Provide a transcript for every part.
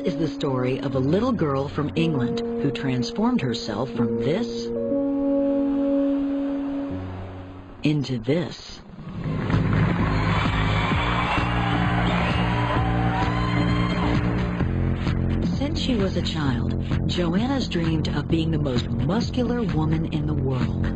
is the story of a little girl from England who transformed herself from this into this. Since she was a child, Joanna's dreamed of being the most muscular woman in the world.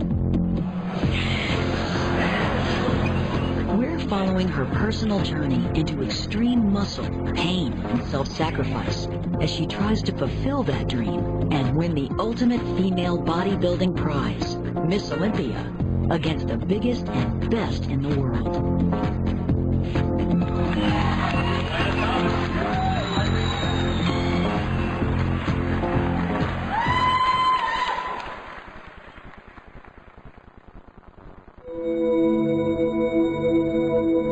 We're following her personal journey into extreme muscle, pain, and self-sacrifice as she tries to fulfill that dream and win the ultimate female bodybuilding prize, Miss Olympia, against the biggest and best in the world.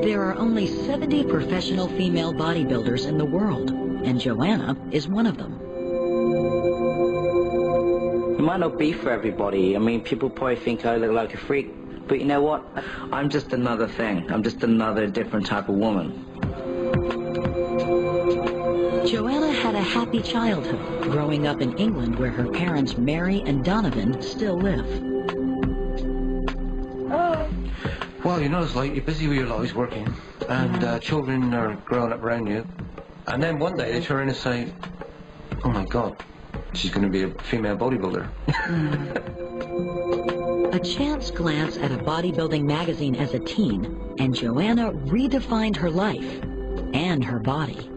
There are only 70 professional female bodybuilders in the world, and Joanna is one of them. It might not be for everybody. I mean, people probably think I look like a freak, but you know what? I'm just another thing. I'm just another different type of woman. Joanna had a happy childhood, growing up in England where her parents Mary and Donovan still live. Well, you know, it's like you're busy with your lives working, and children are growing up around you, and then one day they turn around and say, oh my God, she's going to be a female bodybuilder. A chance glance at a bodybuilding magazine as a teen, and Joanna redefined her life and her body.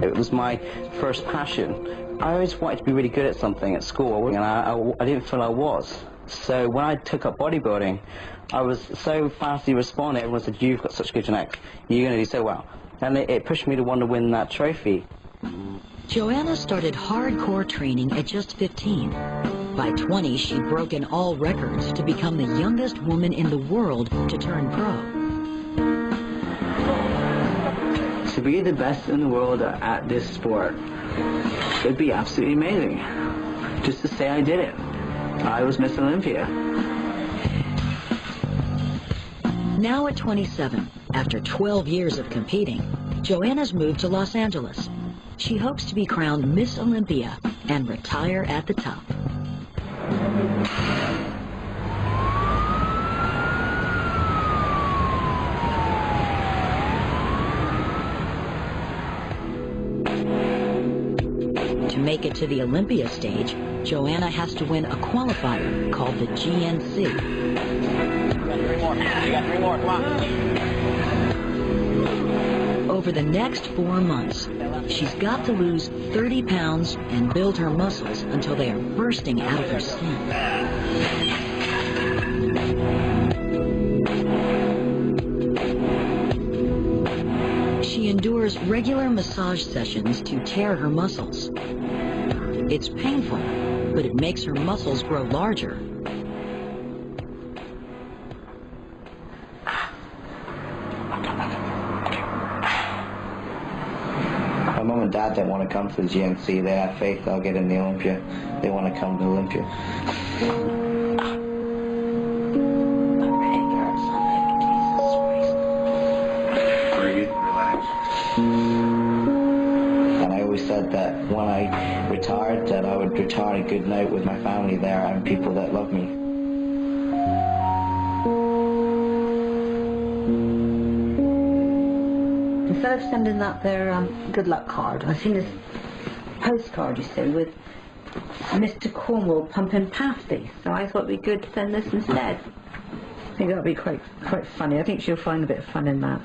It was my first passion. I always wanted to be really good at something at school, and I didn't feel I was. So when I took up bodybuilding, I was so fastly responding. Everyone said, you've got such good genetics, you're going to do so well. And it pushed me to want to win that trophy. Joanna started hardcore training at just 15. By 20, she'd broken all records to become the youngest woman in the world to turn pro. To be the best in the world at this sport, it'd be absolutely amazing. Just to say I did it. I was Miss Olympia. Now at 27, after 12 years of competing, Joanna's moved to Los Angeles. She hopes to be crowned Miss Olympia and retire at the top. To make it to the Olympia stage, Joanna has to win a qualifier called the GNC. You got three more, come on. Over the next 4 months, she's got to lose 30 pounds and build her muscles until they are bursting out of her skin. She endures regular massage sessions to tear her muscles. It's painful, but it makes her muscles grow larger. My mom and dad don't want to come to the GNC. They have faith I'll get in the Olympia. They want to come to Olympia. Breathe, relax. And I always said that when I retired, that I would retire a good night with my family there and people that love me. Instead of sending that their good luck card, I've seen this postcard, you see, with Mr. Cornwall pumping pasties. So I thought it'd be good to send this instead. I think that'll be quite funny. I think she'll find a bit of fun in that.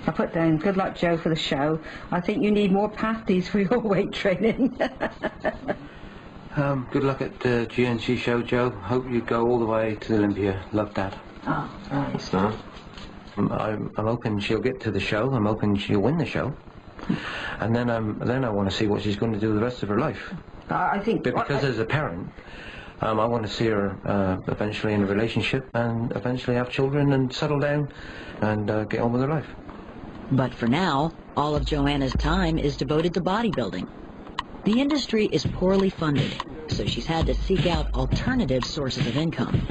I put down, good luck, Joe, for the show. I think you need more pasties for your weight training. Good luck at the GNC show, Joe. Hope you go all the way to Olympia. Love, Dad. Oh, right. So, I'm hoping she'll get to the show. I'm hoping she'll win the show. And then I want to see what she's going to do the rest of her life. I think... But because as a parent, I want to see her eventually in a relationship and eventually have children and settle down and get on with her life. But for now, all of Joanna's time is devoted to bodybuilding. The industry is poorly funded, so she's had to seek out alternative sources of income.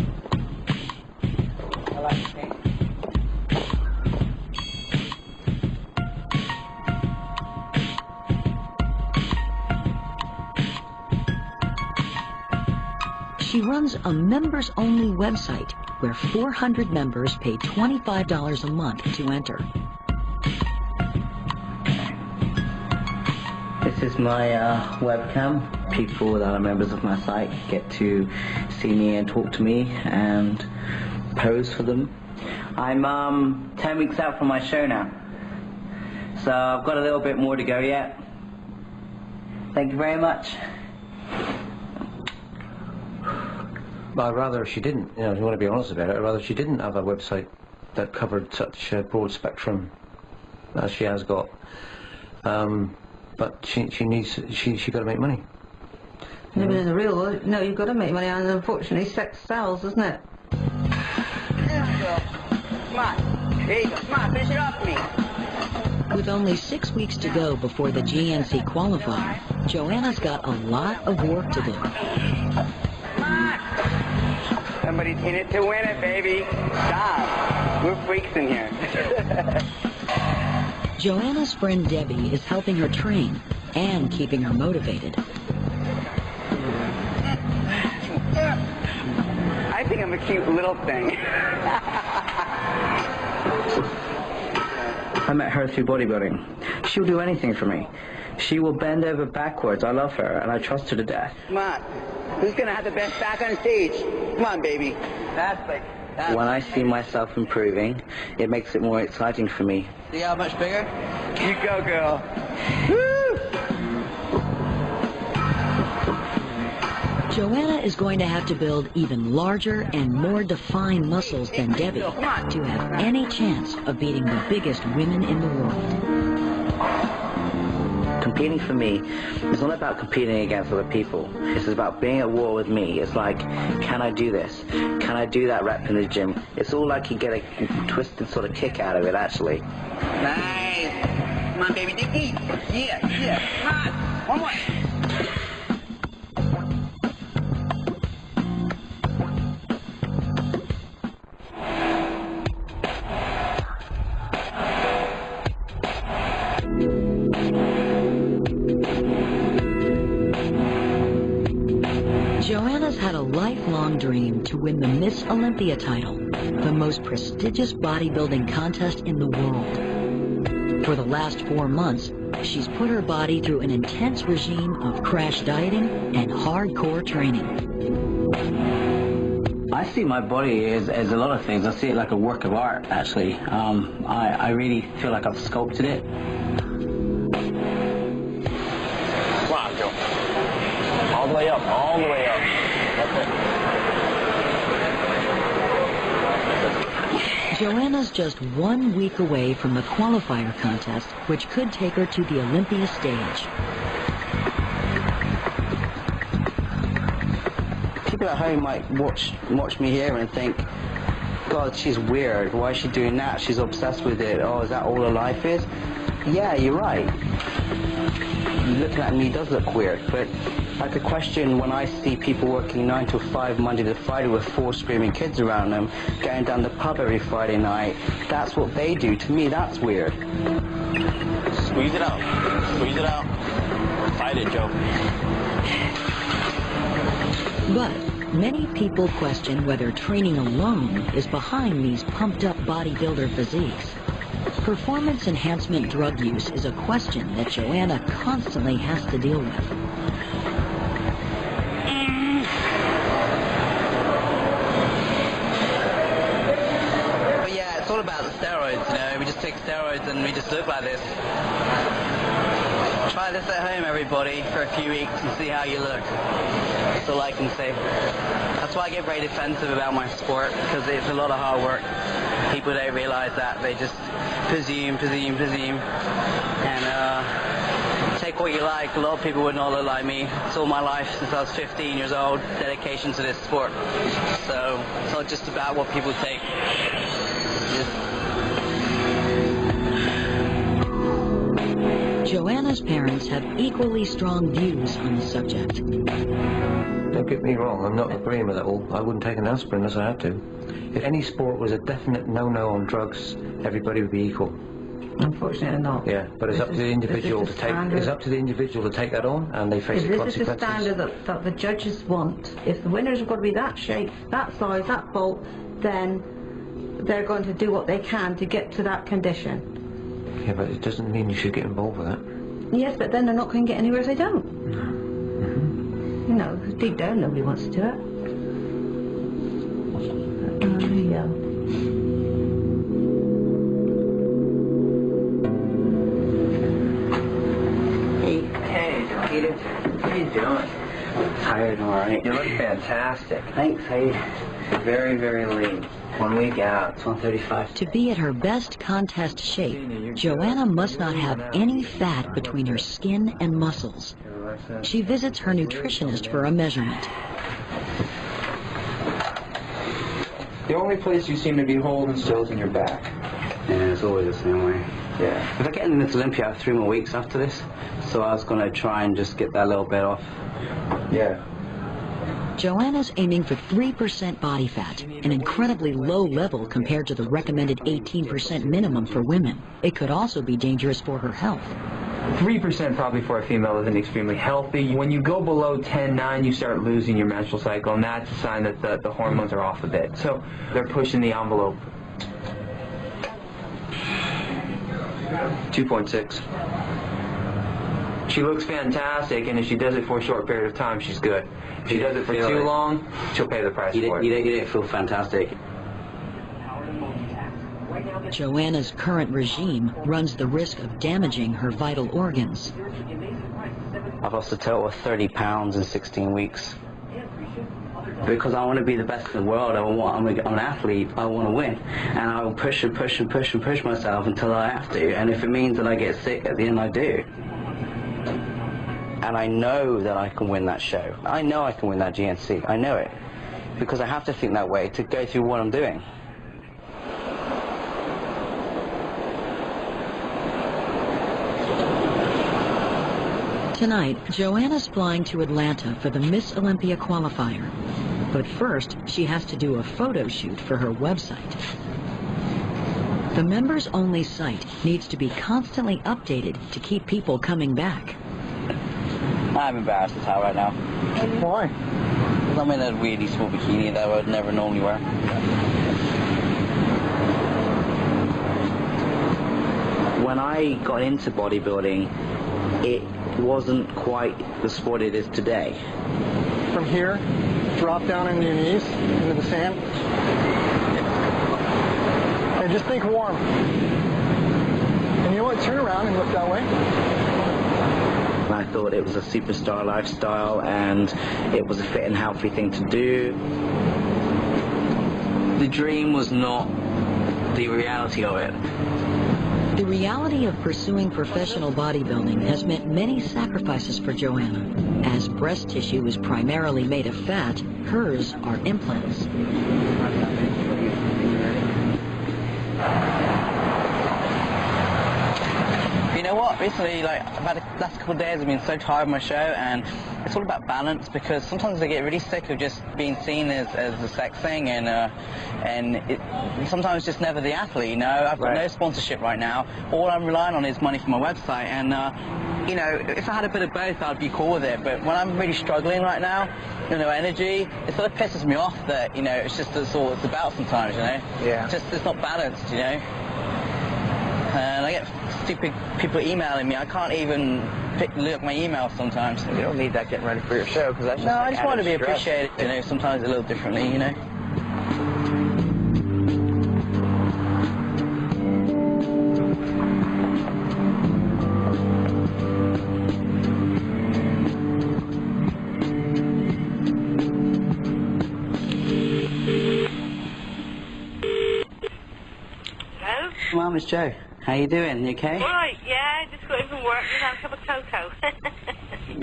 runs a members-only website where 400 members pay $25 a month to enter. This is my webcam. People that are members of my site get to see me and talk to me and pose for them. I'm 10 weeks out from my show now, so I've got a little bit more to go yet. Thank you very much. But I'd rather she didn't, you know, if you want to be honest about it, I'd rather she didn't have a website that covered such a broad spectrum as she has got. But she got to make money. No, but in the real world, no, you've got to make money, and unfortunately sex sells, isn't it? Come on. There you go. Come on, finish it off for me. With only 6 weeks to go before the GNC qualifier, Joanna's got a lot of work to do. Come on. Somebody's in it to win it, baby. Stop. We're freaks in here. Joanna's friend Debbie is helping her train and keeping her motivated. I think I'm a cute little thing. I met her through bodybuilding. She'll do anything for me. She will bend over backwards. I love her, and I trust her to death. Come on. Who's going to have the best back on stage? Come on, baby. That's like... When I see myself improving, it makes it more exciting for me. See how much bigger? You go, girl. Woo! Joanna is going to have to build even larger and more defined muscles than Debbie to have any chance of beating the biggest women in the world. Competing for me is not about competing against other people. It's about being at war with me. It's like, can I do this? Can I do that rep in the gym? It's all like you get a twisted sort of kick out of it, actually. Nice. Come on, baby. Dicky. Yeah. Come on. One more. Joanna's had a lifelong dream to win the Miss Olympia title, the most prestigious bodybuilding contest in the world. For the last 4 months, she's put her body through an intense regime of crash dieting and hardcore training. I see my body as a lot of things. I see it like a work of art, actually. I really feel like I've sculpted it. Come on, Joe. All the way up, all the way up. Joanna's just 1 week away from the qualifier contest, which could take her to the Olympia stage. People at home might watch me here and think, God, she's weird. Why is she doing that? She's obsessed with it. Oh, is that all her life is? Yeah, you're right. Looking at me does look weird, but like a question when I see people working 9 to 5 Monday to Friday with 4 screaming kids around them, going down the pub every Friday night, that's what they do. To me, that's weird. Squeeze it out. Squeeze it out. Fight it, Joe. But many people question whether training alone is behind these pumped-up bodybuilder physiques. Performance enhancement drug use is a question that Joanna constantly has to deal with. But yeah, it's all about the steroids, you know. We just take steroids and we just look like this. Try this at home, everybody, for a few weeks and see how you look. That's all I can say. That's why I get very defensive about my sport, because it's a lot of hard work. People don't realize that. They just presume, and take what you like. A lot of people would not look like me. It's all my life since I was 15 years old, dedication to this sport. So it's not just about what people take. Joanna's parents have equally strong views on the subject. Don't get me wrong, I'm not agreeing with it all. I wouldn't take an aspirin unless I had to. If any sport was a definite no-no on drugs, everybody would be equal. Unfortunately not. Yeah, but it's up to the individual to take. It's up to the individual to take that on, and they face If the this is the consequences. standard that the judges want, if the winners have got to be that shape, that size, that bolt, then they're going to do what they can to get to that condition. Yeah, but it doesn't mean you should get involved with that. Yes, but then they're not going to get anywhere if they don't. You know, deep down nobody wants to do it. Yeah. Hey, Peter. How you doing? Tired, alright. You look fantastic. Thanks, how you? Very, very lean. 1 week out. It's 135. To be at her best contest shape, Joanna must not have any fat between her skin and muscles. She visits her nutritionist for a measurement. The only place you seem to be holding still is in your back. Yeah, it's always the same way. Yeah. If I get in Miss Olympia, I have 3 more weeks after this, so I was going to try and just get that little bit off. Yeah. Joanna's aiming for 3% body fat, an incredibly low level compared to the recommended 18% minimum for women. It could also be dangerous for her health. 3% probably for a female isn't extremely healthy. When you go below 10.9, you start losing your menstrual cycle, and that's a sign that the hormones are off a bit. So they're pushing the envelope. 2.6. She looks fantastic, and if she does it for a short period of time, she's good. If she does it for too long, she'll pay the price for it. You don't feel fantastic. Joanna's current regime runs the risk of damaging her vital organs. I've lost a total of 30 pounds in 16 weeks. Because I want to be the best in the world. I'm an athlete. I want to win. And I will push and push and push and push myself until I have to. And if it means that I get sick at the end, I do. And I know that I can win that show. I know I can win that GNC. I know it. Because I have to think that way to go through what I'm doing. Tonight, Joanna's flying to Atlanta for the Miss Olympia qualifier. But first, she has to do a photo shoot for her website. The members-only site needs to be constantly updated to keep people coming back. I'm embarrassed as hell right now. Why? Because I'm in a really small bikini that I would never normally wear. When I got into bodybuilding, it wasn't quite the sport it is today. From here, drop down into your knees, into the sand. And just think warm. And you know what? Turn around and look that way. I thought it was a superstar lifestyle and it was a fit and healthy thing to do. The dream was not the reality of it. The reality of pursuing professional bodybuilding has meant many sacrifices for Joanna. As breast tissue is primarily made of fat, hers are implants. You know what? Recently, like, I've had the last couple of days, I've been so tired of my show, and it's all about balance, because sometimes I get really sick of just being seen as a sex thing, and sometimes it's just never the athlete, you know? I've got no sponsorship right now. All I'm relying on is money from my website, and, you know, if I had a bit of both, I'd be cool with it, but when I'm really struggling right now, you know, energy, it sort of pisses me off that, you know, it's just that's all it's about sometimes, you know? Yeah. It's not balanced, you know? And I get stupid people emailing me. I can't even look at my emails sometimes. You don't need that getting ready for your show, because that's just No, like I just want to be added stress. appreciated, you know, sometimes a little differently, you know. Hello? Mum, it's Joe. How you doing? You okay? Right, yeah, just got in from work and had a cup of cocoa.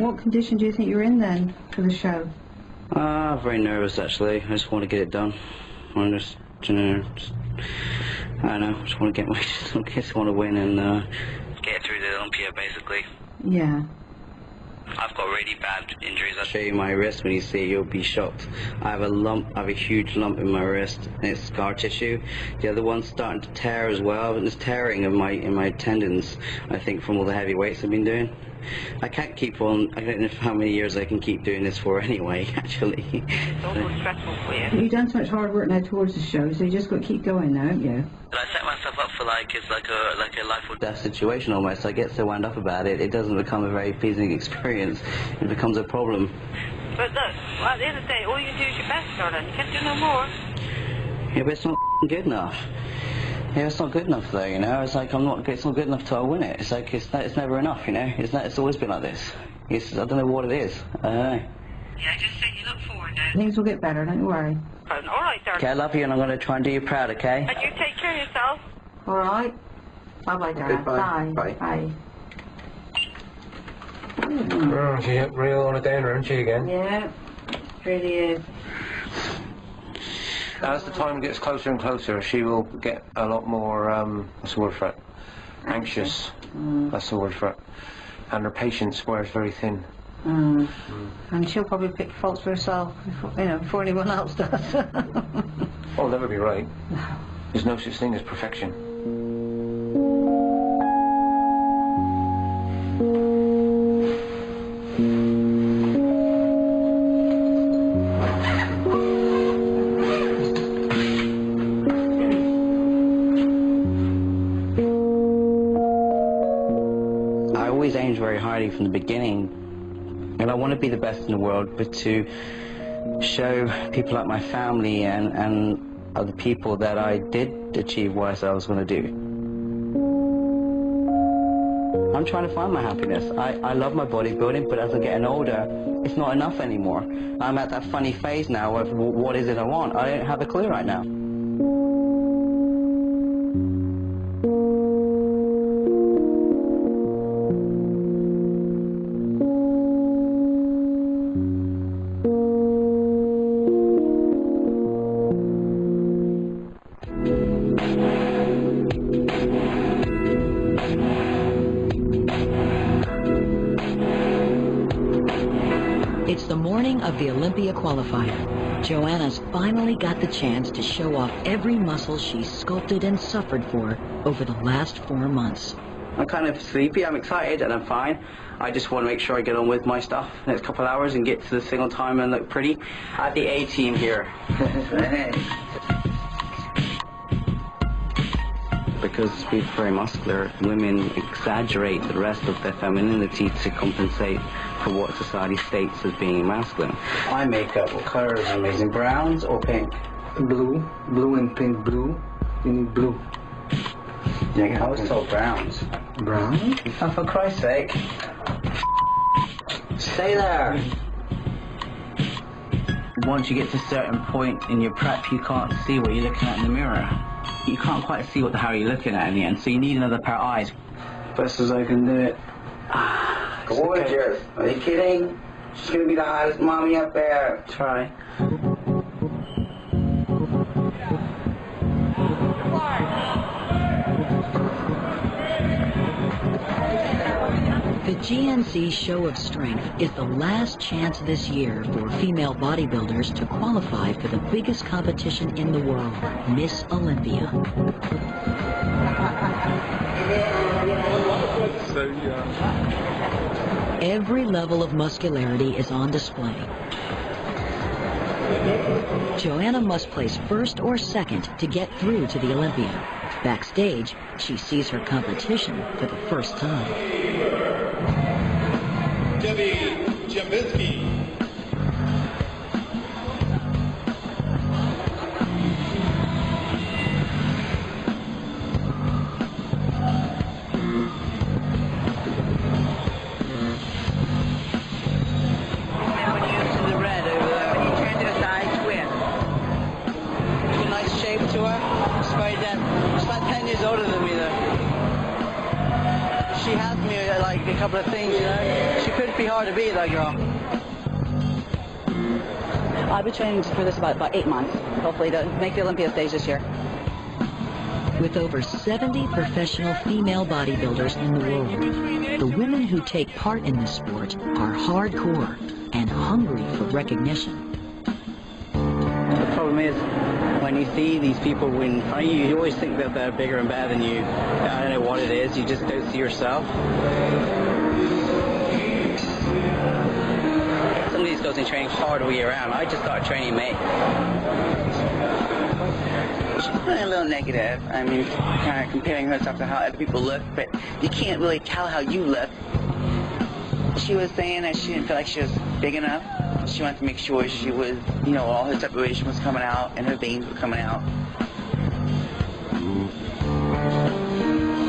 What condition do you think you're in then for the show? Very nervous actually. I just want to get it done. I just, you know, I don't know. Just want to get my, just want to win and get through the Olympia basically. Yeah. I've got really bad injuries. I'll show you my wrist. When you see it, you'll be shocked. I have a lump, I have a huge lump in my wrist, and it's scar tissue. The other one's starting to tear as well, and it's tearing in my tendons, I think, from all the heavy weights I've been doing. I can't keep on, I don't know how many years I can keep doing this for anyway, actually. It's almost stressful for you. You've done so much hard work now towards the show, so you just got to keep going now, haven't you? I set myself up for it's like a life or death situation almost. I get so wound up about it, it doesn't become a very pleasing experience. It becomes a problem. But look, at the end of the day, all you can do is your best, darling. You can't do no more. Yeah, but it's not good enough. Yeah, it's not good enough though, you know. It's like it's not good enough till I win it. It's like it's never enough, you know. It's always been like this. I don't know what it is. I don't know. Yeah, just say you look forward now. Things will get better, don't you worry. All right, darling. Okay, I love you, and I'm going to try and do you proud, okay? And you take care of yourself. All right. Bye-bye, darling. Bye. Bye. Bye. Oh, she's real on a downer, isn't she, again? Yeah, it really is. As the time gets closer and closer, she will get a lot more, what's the word for it? Anxious. That's the word for it. And her patience wears very thin. And she'll probably pick faults for herself, before anyone else does. I'll never be right. There's no such thing as perfection. I always aimed very highly from the beginning, and I want to be the best in the world, but to show people like my family and other people that I did achieve what I said I was going to do. I'm trying to find my happiness. I love my bodybuilding, but as I'm getting older, it's not enough anymore. I'm at that funny phase now of what is it I want. I don't have a clue right now. It's the morning of the Olympia qualifier. Joanna's finally got the chance to show off every muscle she's sculpted and suffered for over the last 4 months. I'm kind of sleepy, I'm excited, and I'm fine. I just want to make sure I get on with my stuff the next couple of hours and get to the single time and look pretty. I have the A team here. Because we're very muscular, women exaggerate the rest of their femininity to compensate for what society states as being masculine. Eye makeup, what color is amazing? Browns or pink? Blue and pink blue. You need blue. Yeah, I was told browns. Brown? Oh, for Christ's sake. Stay there. Once you get to a certain point in your prep, you can't see what you're looking at in the mirror. You can't quite see what the hell you're looking at in the end, so you need another pair of eyes. Best as I can do it. Gorgeous. Are you kidding? She's gonna be the hottest mommy up there. Try. The GNC Show of Strength is the last chance this year for female bodybuilders to qualify for the biggest competition in the world, Miss Olympia. Every level of muscularity is on display. Joanna must place first or second to get through to the Olympia. Backstage, she sees her competition for the first time. Debbie Jambinski. She has me like a couple of things, you know. She could be hard to beat, that girl. I've been training for this about 8 months, hopefully to make the Olympia stage this year. With over 70 professional female bodybuilders in the world, the women who take part in this sport are hardcore and hungry for recognition. The problem is, when you see these people win, you always think that they're bigger and better than you. I don't know what it is, you just don't see yourself. Some of these girls are training hard all year round. I just started training in May. She's kind of a little negative. I mean, kind of comparing herself to how other people look, but you can't really tell how you look. She was saying that she didn't feel like she was big enough. She wanted to make sure she was, you know, all her separation was coming out and her veins were coming out.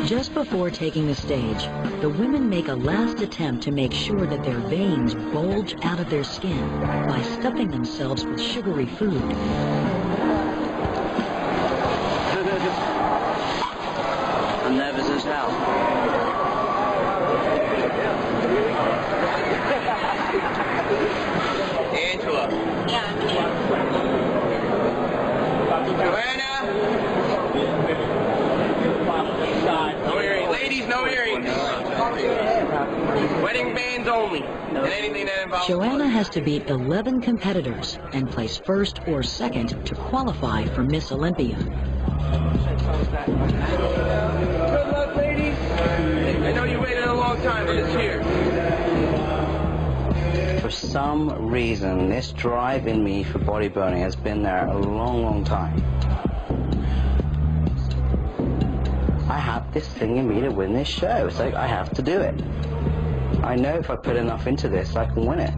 Just before taking the stage, the women make a last attempt to make sure that their veins bulge out of their skin by stuffing themselves with sugary food. I'm nervous as hell. Angela. Joanna. No earrings. Ladies, no earrings. Wedding bands only. And anything that involves... Joanna has to beat 11 competitors and place first or second to qualify for Miss Olympia. Good luck, ladies. I know you waited a long time, but it's here. For some reason, this drive in me for bodybuilding has been there a long, long time. I have this thing in me to win this show, so I have to do it. I know if I put enough into this, I can win it.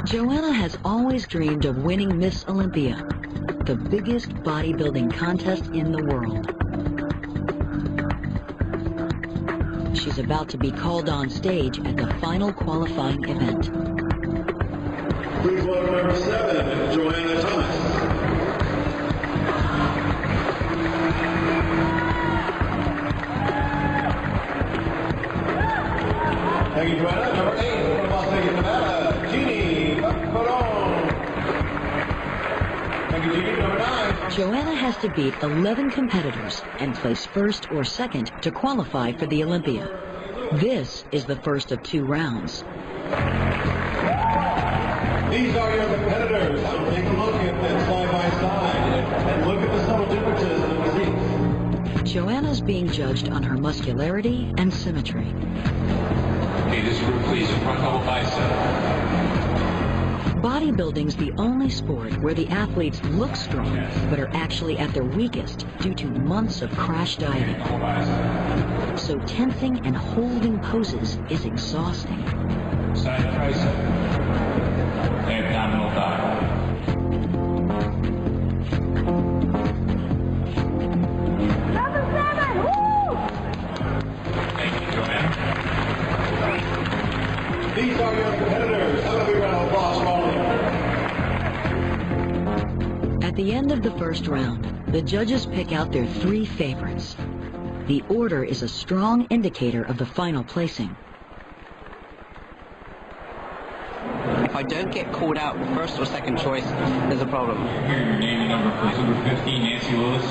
Joanna has always dreamed of winning Miss Olympia, the biggest bodybuilding contest in the world. She's about to be called on stage at the final qualifying event. Please welcome number 7, Joanna Thomas. Thank you, Joanna. Number 8, from Las Vegas, Nevada, Jeannie Colon. Thank you, Jeannie. Number 9. Joanna has to beat 11 competitors and place first or second to qualify for the Olympia. This is the first of 2 rounds. These are your competitors. Now take a look at them side by side and look at the subtle differences in the physiques. Joanna's being judged on her muscularity and symmetry. Okay, this group, please, front double bicep. Bodybuilding's the only sport where the athletes look strong, but are actually at their weakest due to months of crash dieting. So tensing and holding poses is exhausting. Side tricep. And abdominal thigh. These are your competitors. Have a big round of applause for all of them. At the end of the first round, the judges pick out their 3 favorites. The order is a strong indicator of the final placing. If I don't get called out first or second choice, there's a problem. Here, your name and number, please. Number 15, Nancy Lewis.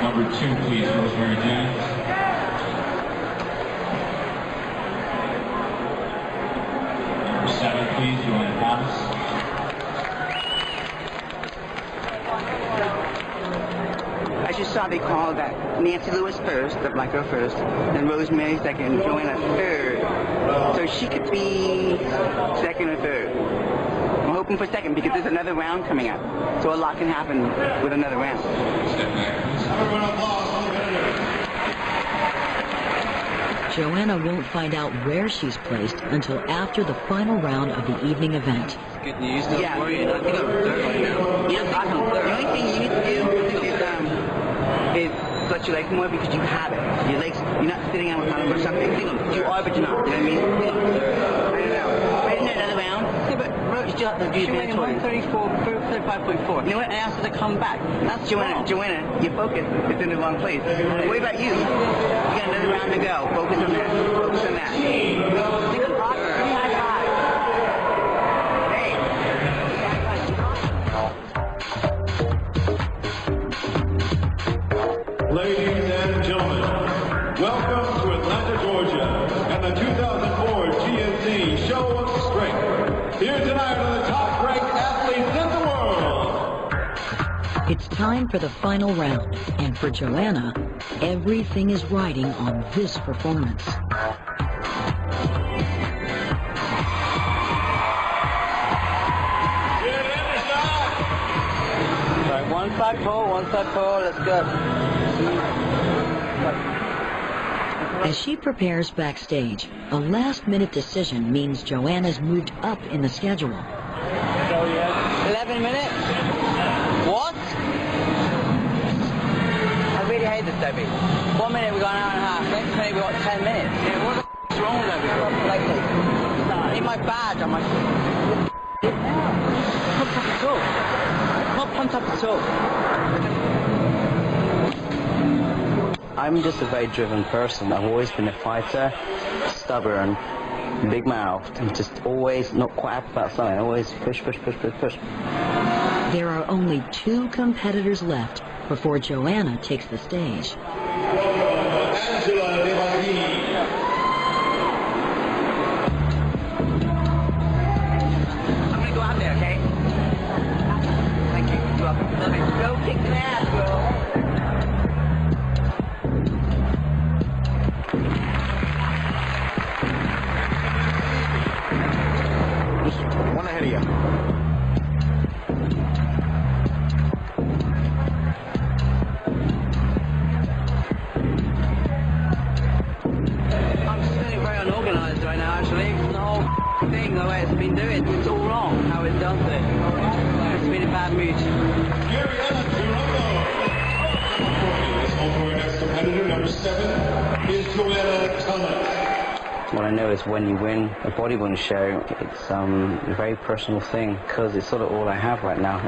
Number 2, please, Rosemary Jones. Number 7, please, Joanna Thomas. As you saw, they called that Nancy Lewis first, the black girl first, then Rosemary second, Joanna third. So she could be second or third. I'm hoping for second because there's another round coming up. So a lot can happen with another round. Joanna won't find out where she's placed until after the final round of the evening event. Good news, don't worry, I think I'm third right now. Yeah, awesome. The only thing you need to do is put stretch your legs more because you have it. Your legs, you're not sitting out kind of much something. Think of it. You are, but you're not. You know what I mean? Think of it. Right now. Right in there, another round. Yeah, but Roach, you still have to do your 134, 35.4. You know what? And ask her to come back. That's Joanna. Joanna, your focus is in the wrong place. What about you? You got another round to go. Focus on that. Focus on that. Think of hot. High five. Ladies and gentlemen, welcome to Atlanta, Georgia, and the 2004 GNC Show of Strength. Here tonight are the top-ranked athletes in the world. It's time for the final round, and for Joanna, everything is riding on this performance. One side pull, let's go. As she prepares backstage, a last-minute decision means Joanna's moved up in the schedule. 11 minutes? What? I really hate this, Debbie. 1 minute we got an hour and a half, next minute we got 10 minutes. Yeah, what the f*** is wrong with Debbie? I need my badge, I'm like... Not pumped at all. Not pumped up at all. I'm just a very driven person. I've always been a fighter, stubborn, big-mouthed, and just always not quite happy about something. Always push. There are only 2 competitors left before Joanna takes the stage. Angela Devine. I'm gonna go out there, okay? Thank you. You're welcome. Love it. Go kick some ass, girl. One ahead of you. I'm just feeling very unorganized right now, actually. The whole thing, the way it's been doing, it's all wrong, how it's done it. It's been a bad mood. Our next competitor, number 7, is Joanna Thomas. What I know is when you win a bodybuilding show, it's a very personal thing, because it's sort of all I have right now.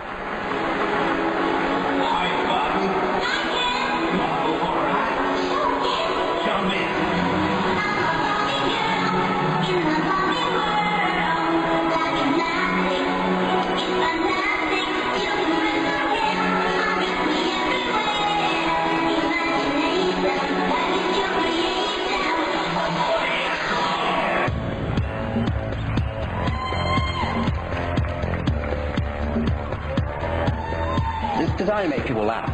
It's designed to make people laugh.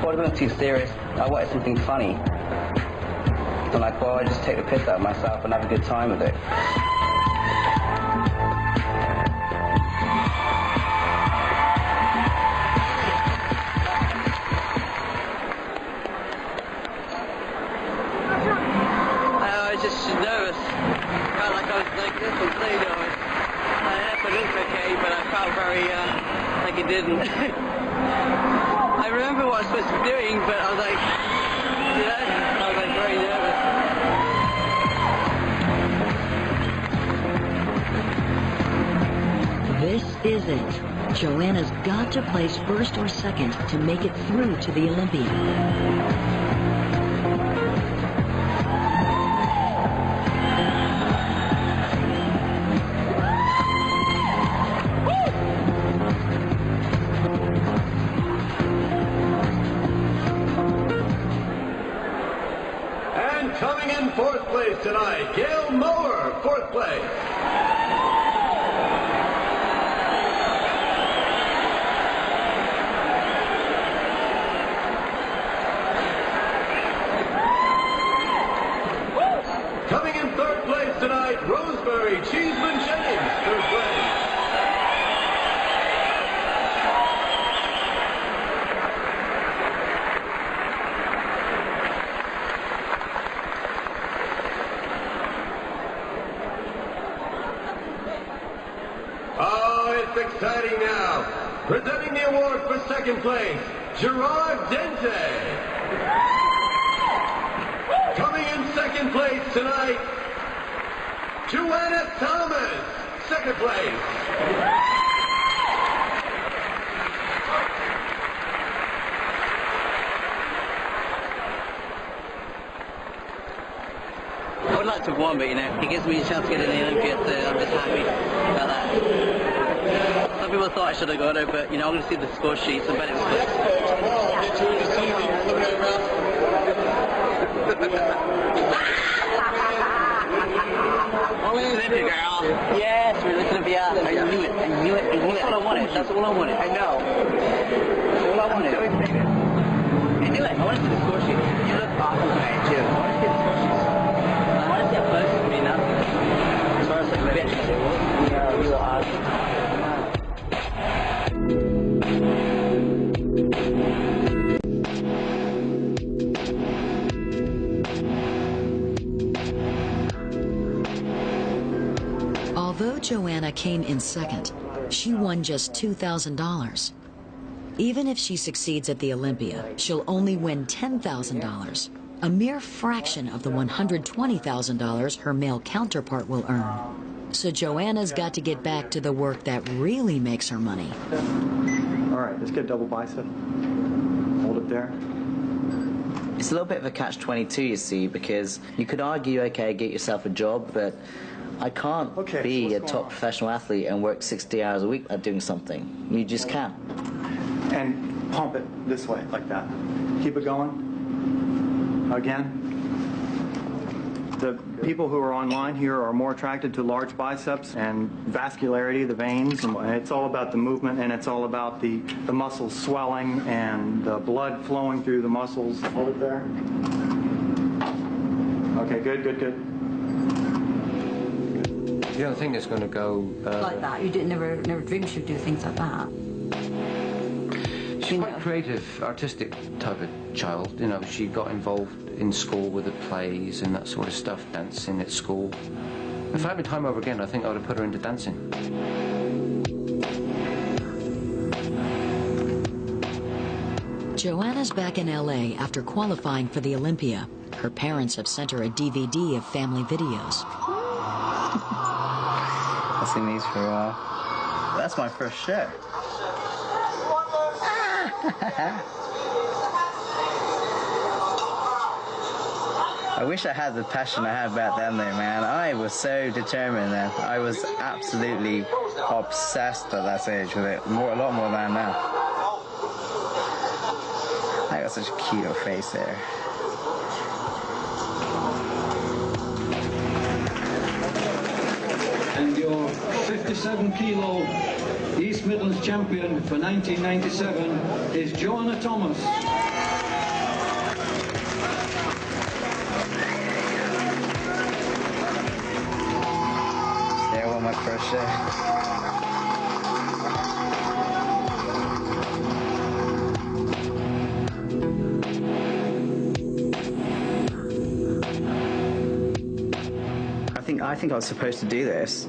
Bodybuilding's too serious. I wanted something funny. I'm like, well, I just take the piss out of myself and have a good time with it. I was just nervous. Felt like I was like this and so nervous. I don't know if it looked okay, but I felt very, like it didn't. I remember what I was supposed to be doing, but I was like, you know, I was like very nervous. This is it. Joanna's got to place first or second to make it through to the Olympia. And coming in 4th place tonight, Gail Moore, 4th place. Coming in 3rd place tonight, Rosemary Cheeseman James, 3rd place. Oh, it's exciting now. Presenting the award for 2nd place, Gerard Dente. Second place tonight, Joanna Thomas. Second place. I would like to have won, but it gives me a chance to get in the Olympics, so I'm just happy about that. Some people thought I should have got it, but I'm going to see the score sheets and bet it was close. Get you to see the preliminary round. Olympic girl. Yes, we're looking to be out. I knew it. That's all I wanted. That's all I wanted. I know. That's all I wanted. I knew it. I want to see the score sheet. You look awesome tonight, too. I want to see the score sheets. I want to see how close it's been up. As far as like the bitch. You were awesome. Although Joanna came in second, she won just $2,000. Even if she succeeds at the Olympia, she'll only win $10,000, a mere fraction of the $120,000 her male counterpart will earn. So Joanna's got to get back to the work that really makes her money. All right, let's get double bicep. Hold it there. It's a little bit of a catch-22, you see, because you could argue, okay, get yourself a job, but I can't be a top professional athlete and work 60 hours a week at doing something. You just can't. And pump it this way, like that. Keep it going. Again. The people who are online here are more attracted to large biceps and vascularity, the veins. And it's all about the movement, and it's all about the muscles swelling and the blood flowing through the muscles. Hold it there. Okay, good. The other thing that's going to go... like that? You never dreamed she'd do things like that? She's quite creative, artistic type of child. She got involved in school with the plays and that sort of stuff, dancing at school. If I had my time over again, I think I would have put her into dancing. Joanna's back in LA after qualifying for the Olympia. Her parents have sent her a DVD of family videos. I've seen these for a while. That's my first show. I wish I had the passion I had back then though, man. I was so determined then. I was absolutely obsessed at that age with it. A lot more than now. I got such a cute little face there. And your 57-kilo East Midlands champion for 1997 is Joanna Thomas. There went my first show. I think I was supposed to do this.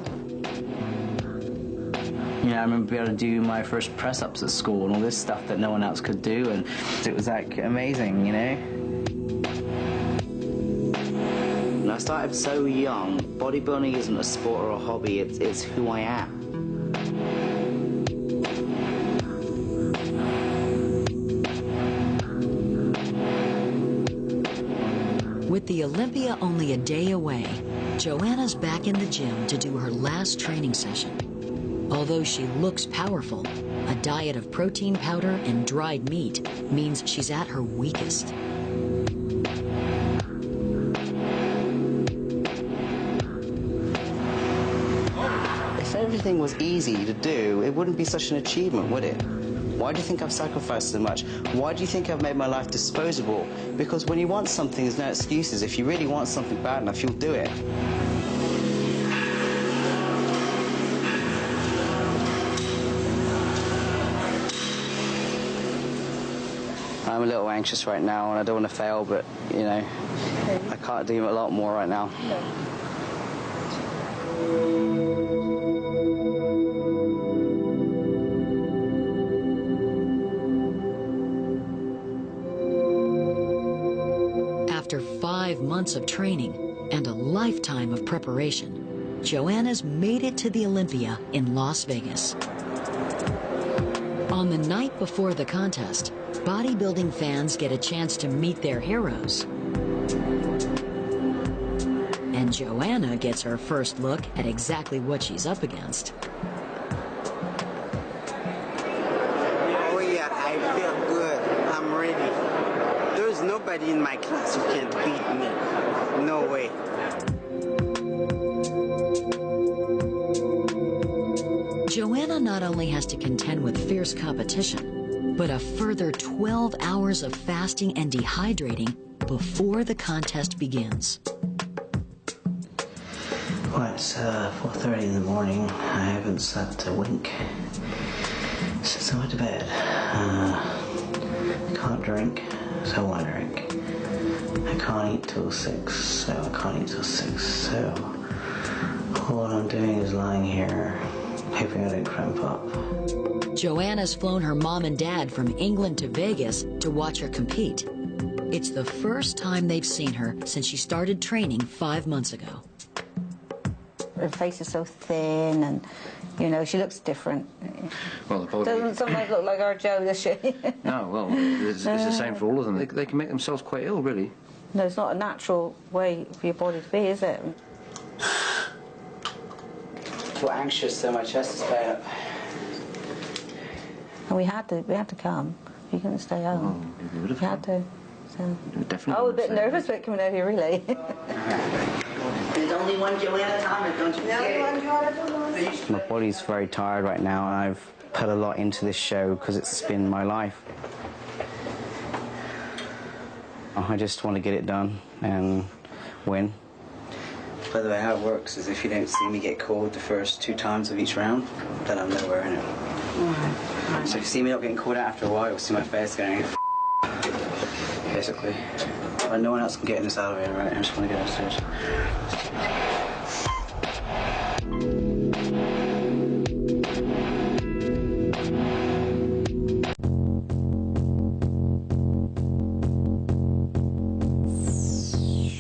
I remember being able to do my first press-ups at school and all this stuff that no one else could do, and it was like amazing, And I started so young. Bodybuilding isn't a sport or a hobby, it's who I am. With the Olympia only a day away, Joanna's back in the gym to do her last training session. Although she looks powerful, a diet of protein powder and dried meat means she's at her weakest. If everything was easy to do, it wouldn't be such an achievement, would it? Why do you think I've sacrificed so much? Why do you think I've made my life disposable? Because when you want something, there's no excuses. If you really want something bad enough, you'll do it. I'm a little anxious right now, and I don't want to fail, but, I can't do a lot more right now. 5 months of training and a lifetime of preparation, Joanna's made it to the Olympia in Las Vegas. On the night before the contest, bodybuilding fans get a chance to meet their heroes. And Joanna gets her first look at exactly what she's up against. Oh yeah, I feel good. I'm ready. There's nobody in my class who can beat me. No way. Joanna not only has to contend with fierce competition, but a further 12 hours of fasting and dehydrating before the contest begins. Well, it's 4:30 in the morning. I haven't slept a wink since I went to bed. I can't drink, so I want to drink. I can't eat till 6, so I can't eat till 6. So all I'm doing is lying here, hoping I don't cramp up. Joanna's flown her mom and dad from England to Vegas to watch her compete. It's the first time they've seen her since she started training 5 months ago. Her face is so thin, and you know, she looks different. Well, the body... Doesn't sometimes look like our Joe, does she? No, well, it's the same for all of them. They can make themselves quite ill, really. No, it's not a natural way for your body to be, is it? I feel anxious, so my chest is playing up. And we had to come. You couldn't stay home. Oh, we had to. So. Definitely. I was a bit nervous about coming out here, really. There's only one Joanna Thomas, don't you forget. My body's very tired right now, and I've put a lot into this show because it's been my life. I just want to get it done and win. By the way, how it works is if you don't see me get called the first 2 times of each round, then I'm nowhere in it. So if you see me not getting called out after a while, you'll see my face going, basically. But no one else can get in this elevator, right? I just want to get upstairs.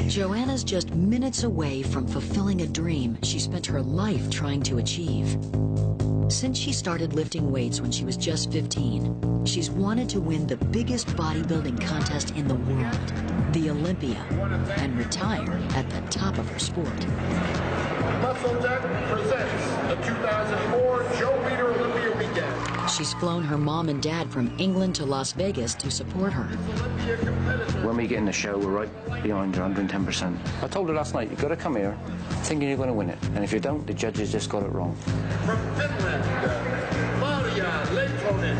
Joanna's just minutes away from fulfilling a dream she spent her life trying to achieve. Since she started lifting weights when she was just 15, she's wanted to win the biggest bodybuilding contest in the world, the Olympia, and retire at the top of her sport. Muscle Tech presents the 2004 Joe Weider Olympia Weekend. She's flown her mom and dad from England to Las Vegas to support her. When we get in the show, we're right behind her, 110%. I told her last night, you've got to come here thinking you're going to win it. And if you don't, the judges just got it wrong. From Finland, Claudia Leitonen.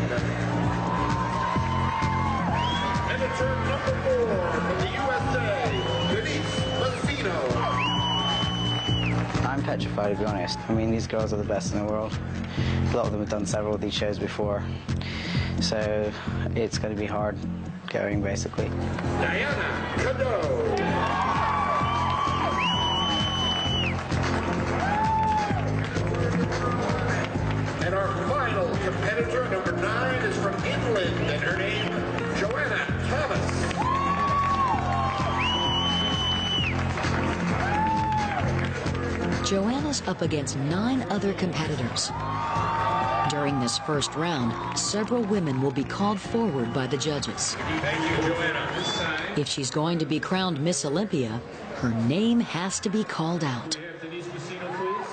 Editor number 4 from the USA, Denise Massino. I'm petrified, to be honest. I mean, these girls are the best in the world. A lot of them have done several of these shows before. So it's going to be hard going, basically. Diana Cadeau. And our final competitor, number 9, is from England, and her name, Joanna Thomas. Joanna's up against 9 other competitors. During this first round, several women will be called forward by the judges. Thank you, Joanna. If she's going to be crowned Miss Olympia, her name has to be called out. Denise Massino, please.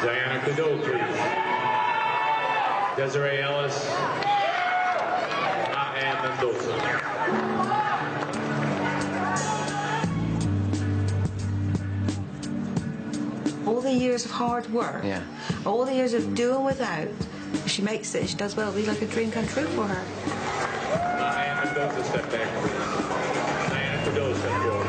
Diana Cadeau, please. Desiree Ellis. And Mendoza. All the years of hard work, Yeah. all the years of doing without, if she makes it, she does well, it'll be like a dream come true for her. Diana Mendoza, step back, please. Diana Cadeau, step forward.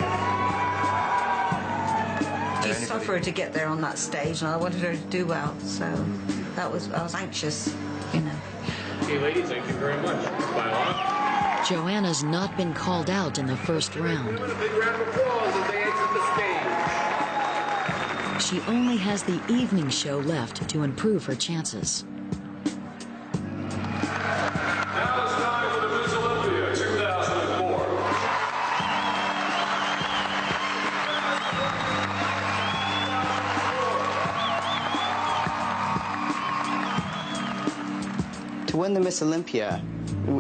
She suffered to get there on that stage, and I wanted her to do well, so I was anxious, you know. Okay, ladies, thank you very much. Smile on. Joanna's not been called out in the first round. Give it a big round of applause as they exit the stage. She only has the evening show left to improve her chances. Now it's time for the Miss Olympia 2004. To win the Miss Olympia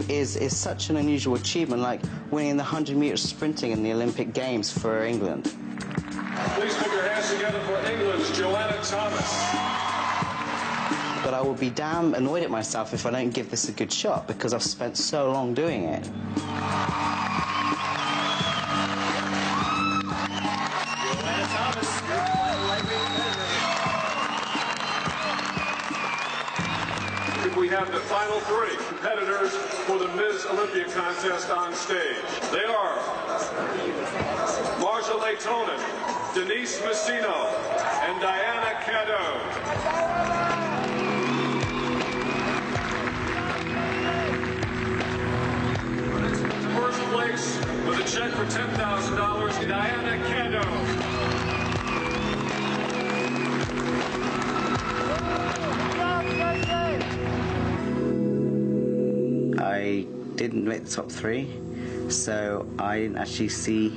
is such an unusual achievement, like winning the 100 meters sprinting in the Olympic Games for England. Please put your hands together for England's Joanna Thomas. But I will be damn annoyed at myself if I don't give this a good shot, because I've spent so long doing it. Joanna Thomas, your final lightweight competitor. We have the final three competitors for the Ms. Olympia contest on stage. They are Marcia Leitonen, Denise Messino, and Diana Cadot. First place with a check for $10,000, Diana Cadot. I didn't make the top three, so I didn't actually see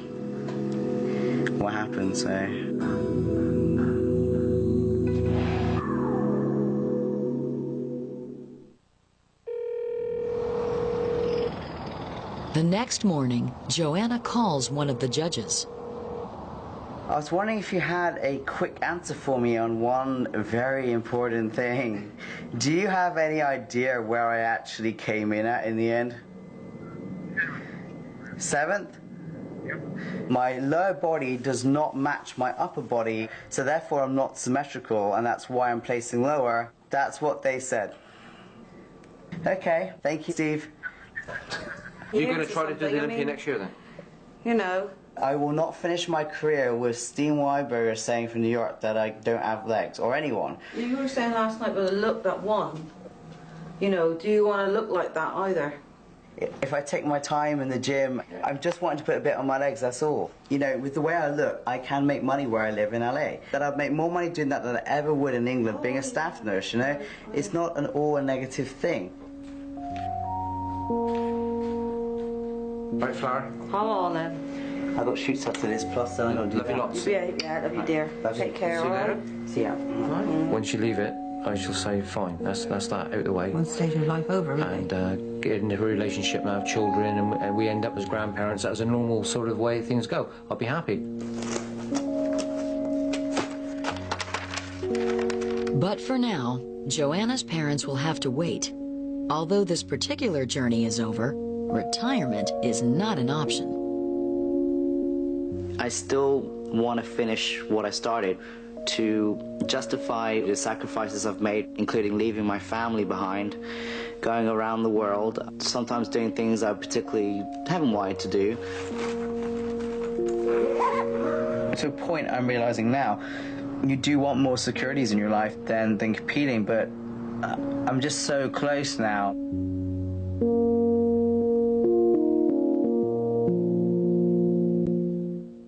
what happened, so... The next morning, Joanna calls one of the judges. I was wondering if you had a quick answer for me on one very important thing. Do you have any idea where I actually came in at in the end? 7th? My lower body does not match my upper body, so therefore I'm not symmetrical, and that's why I'm placing lower. That's what they said. Okay, thank you, Steve. You're going to try to do the Olympia next year then? You know. I will not finish my career with Steen Weinberger saying from New York that I don't have legs, or anyone. You were saying last night with a look that won. You know, do you want to look like that either? If I take my time in the gym, I'm just wanting to put a bit on my legs, that's all. You know, with the way I look, I can make money where I live in LA. That I'd make more money doing that than I ever would in England being a staff nurse, you know? It's not an all a negative thing. Right, Flower? Come on then. I got shoots after this, plus then I got to do Love you lots. Yeah, love you, dear. Take care, See you alright? later. See ya. Once you leave it, I shall say, fine, that's that out of the way. One stage of life over, really. And get into a relationship and have children, and we end up as grandparents. That's a normal sort of way things go. I'll be happy. But for now, Joanna's parents will have to wait. Although this particular journey is over, retirement is not an option. I still want to finish what I started, to justify the sacrifices I've made, including leaving my family behind, going around the world, sometimes doing things I particularly haven't wanted to do. To a point I'm realizing now, you do want more securities in your life than competing, but I'm just so close now.